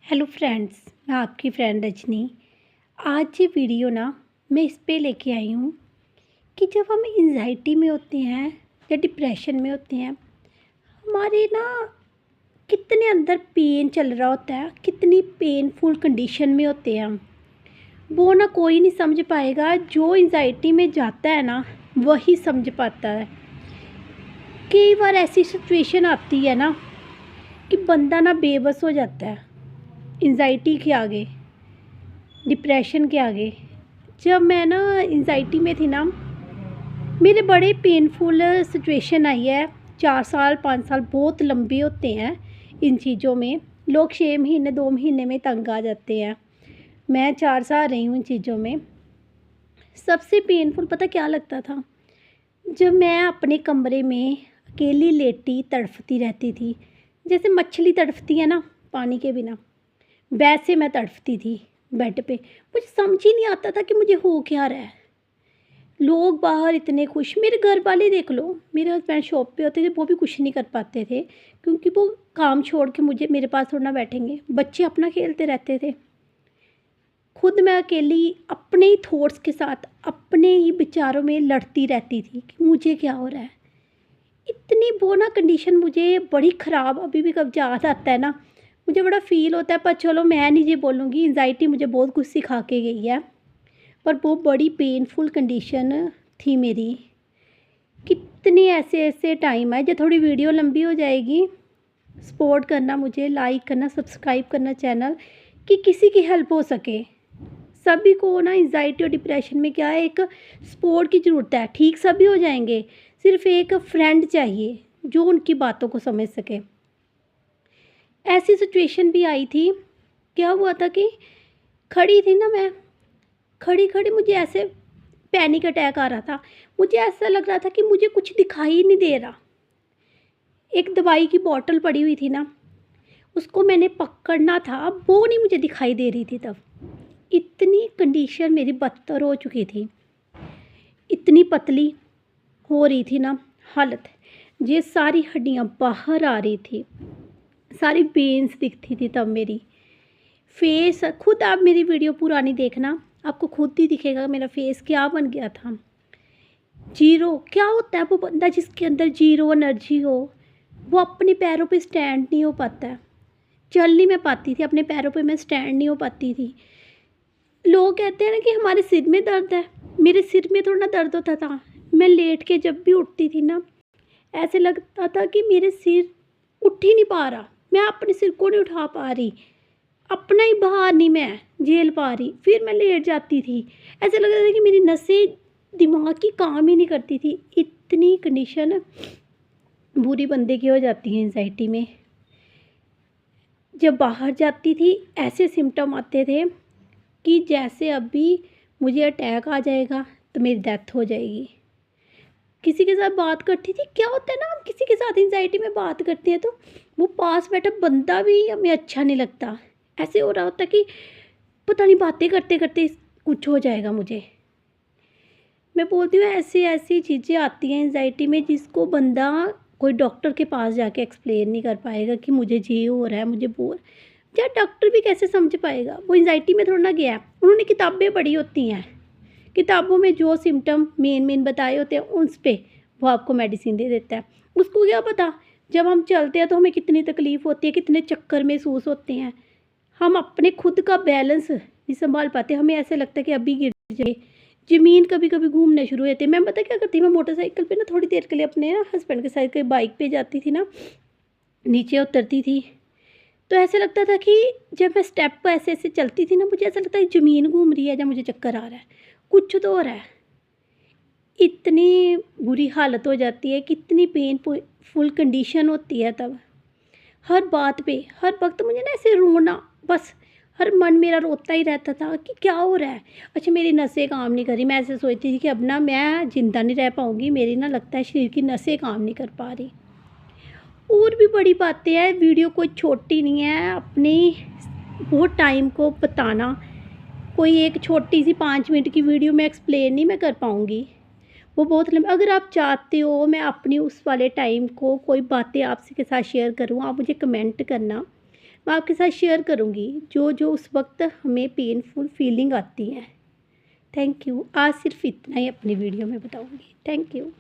Hello friends, मैं आपकी friend Rajni. आज ये वीडियो ना मैं इस पे लेके आई हूँ कि जब हम एंजाइटी में होते हैं या डिप्रेशन में होते हैं, हमारे ना कितने अंदर पेन चल रहा होता है, कितनी पेनफुल कंडीशन में होते हैं हम। वो ना कोई नहीं समझ पाएगा। जो एंजाइटी में जाता है ना वही समझ पाता है। कई बार ऐसी सिचुएशन आती है ना कि बंदा ना बेबस हो जाता है एंजाइटी के आगे, डिप्रेशन के आगे। जब मैं ना एंजाइटी में थी ना, मेरे बड़े पेनफुल सिचुएशन आई है। 4 साल 5 साल बहुत लंबे होते हैं इन चीज़ों में। लोग 6 महीने 2 महीने में तंग आ जाते हैं। मैं 4 साल रही हूँ इन चीज़ों में। सबसे पेनफुल पता क्या लगता था? जब मैं अपने कमरे में अकेली लेटी तड़फती रहती थी, जैसे मछली तड़फती है ना पानी के बिना, वैसे मैं तड़फती थी बेड पे। मुझे समझ ही नहीं आता था कि मुझे हो क्या रहा है। लोग बाहर इतने खुश, मेरे घर वाले देख लो, मेरे हस्बैंड शॉप पे होते थे, वो भी कुछ नहीं कर पाते थे क्योंकि वो काम छोड़ के मुझे मेरे पास थोड़ा ना बैठेंगे। बच्चे अपना खेलते रहते थे। खुद मैं अकेली अपने ही थॉट्स के साथ अपने ही विचारों में लड़ती रहती थी कि मुझे क्या हो रहा है। इतनी वो ना कंडीशन मुझे बड़ी ख़राब अभी भी कब याद आता है ना, मुझे बड़ा फ़ील होता है। पर चलो मैं नहीं ये बोलूँगी, एंजाइटी मुझे बहुत कुछ सिखा के गई है। पर वो बड़ी पेनफुल कंडीशन थी मेरी। कितने ऐसे ऐसे टाइम आए। जो थोड़ी वीडियो लंबी हो जाएगी, सपोर्ट करना, मुझे लाइक करना, सब्सक्राइब करना चैनल, कि किसी की हेल्प हो सके। सभी को ना एंजाइटी और डिप्रेशन में क्या है, एक सपोर्ट की ज़रूरत है। ठीक सभी हो जाएंगे, सिर्फ एक फ्रेंड चाहिए जो उनकी बातों को समझ सके। ऐसी सिचुएशन भी आई थी। क्या हुआ था कि खड़ी थी ना मैं, खड़ी खड़ी मुझे ऐसे पैनिक अटैक आ रहा था। मुझे ऐसा लग रहा था कि मुझे कुछ दिखाई ही नहीं दे रहा। एक दवाई की बोतल पड़ी हुई थी ना, उसको मैंने पकड़ना था, वो नहीं मुझे दिखाई दे रही थी तब। इतनी कंडीशन मेरी बदतर हो चुकी थी, इतनी पतली हो रही थी ना हालत। ये सारी हड्डियाँ बाहर आ रही थी, सारी वेन्स दिखती थी तब मेरी। फेस खुद आप मेरी वीडियो पुरानी देखना, आपको खुद ही दिखेगा मेरा फेस क्या बन गया था। जीरो क्या होता है वो बंदा जिसके अंदर जीरो एनर्जी हो, वो अपने पैरों पे स्टैंड नहीं हो पाता है। चल नहीं मैं पाती थी, अपने पैरों पे मैं स्टैंड नहीं हो पाती थी। लोग कहते हैं ना कि हमारे सिर में दर्द है, मेरे सिर में थोड़ा ना दर्द होता था। मैं लेट के जब भी उठती थी ना, ऐसे लगता था कि मेरे सिर उठ ही नहीं पा रहा, मैं अपने सिर को नहीं उठा पा रही, अपना ही भार नहीं मैं झेल पा रही। फिर मैं लेट जाती थी, ऐसे लग रहा था कि मेरी नसें दिमाग की काम ही नहीं करती थी। इतनी कंडीशन बुरी बंदे की हो जाती है एंजाइटी में। जब बाहर जाती थी ऐसे सिम्टम आते थे कि जैसे अभी मुझे अटैक आ जाएगा तो मेरी डेथ हो जाएगी। किसी के साथ बात करती थी, क्या होता है ना, हम किसी के साथ एंजाइटी में बात करते हैं तो वो पास बैठा बंदा भी हमें अच्छा नहीं लगता। ऐसे हो रहा होता कि पता नहीं बातें करते करते कुछ हो जाएगा मुझे। मैं बोलती हूँ ऐसी ऐसी चीज़ें आती हैं एंजाइटी में जिसको बंदा कोई डॉक्टर के पास जाके एक्सप्लेन नहीं कर पाएगा कि मुझे ये हो रहा है, मुझे वो। या डॉक्टर भी कैसे समझ पाएगा, वो एंजाइटी में थोड़ा ना गया है। उन्होंने किताबें पढ़ी होती हैं, किताबों में जो सिम्टम मेन मेन बताए होते हैं उस पे वो आपको मेडिसिन दे देता है। उसको क्या पता जब हम चलते हैं तो हमें कितनी तकलीफ़ होती है, कितने चक्कर महसूस होते हैं। हम अपने खुद का बैलेंस नहीं संभाल पाते, हमें ऐसे लगता है कि अभी गिर जाए। ज़मीन कभी कभी घूमने शुरू होते हैं। मैं पता क्या करती, मैं मोटरसाइकिल पे ना थोड़ी देर के लिए अपने ना हस्बैंड के साथ कहीं बाइक पे जाती थी ना, नीचे उतरती थी तो ऐसे लगता था कि जब मैं स्टेप पर ऐसे ऐसे चलती थी ना, मुझे ऐसा लगता है ज़मीन घूम रही है या मुझे चक्कर आ रहा है, कुछ तो हो रहा है। इतनी बुरी हालत हो जाती है, कितनी पेनफुल कंडीशन होती है तब। हर बात पे हर वक्त मुझे ना ऐसे रोना, बस हर मन मेरा रोता ही रहता था कि क्या हो रहा है। अच्छा मेरी नसें काम नहीं कर रही, मैं ऐसे सोचती थी कि अब ना मैं ज़िंदा नहीं रह पाऊँगी, मेरी ना लगता है शरीर की नसें काम नहीं कर पा रही। और भी बड़ी बातें हैं, वीडियो कोई छोटी नहीं है। अपनी बहुत टाइम को बताना, कोई एक छोटी सी 5 मिनट की वीडियो में एक्सप्लेन नहीं मैं कर पाऊँगी, वो बहुत लंबी। अगर आप चाहते हो मैं अपनी उस वाले टाइम को कोई बातें आपसे के साथ शेयर करूँ, आप मुझे कमेंट करना, मैं आपके साथ शेयर करूँगी जो जो उस वक्त हमें पेनफुल फीलिंग आती हैं। Thank you. आज सिर्फ इतना ही अपनी वीडियो में बताऊँगी। Thank you.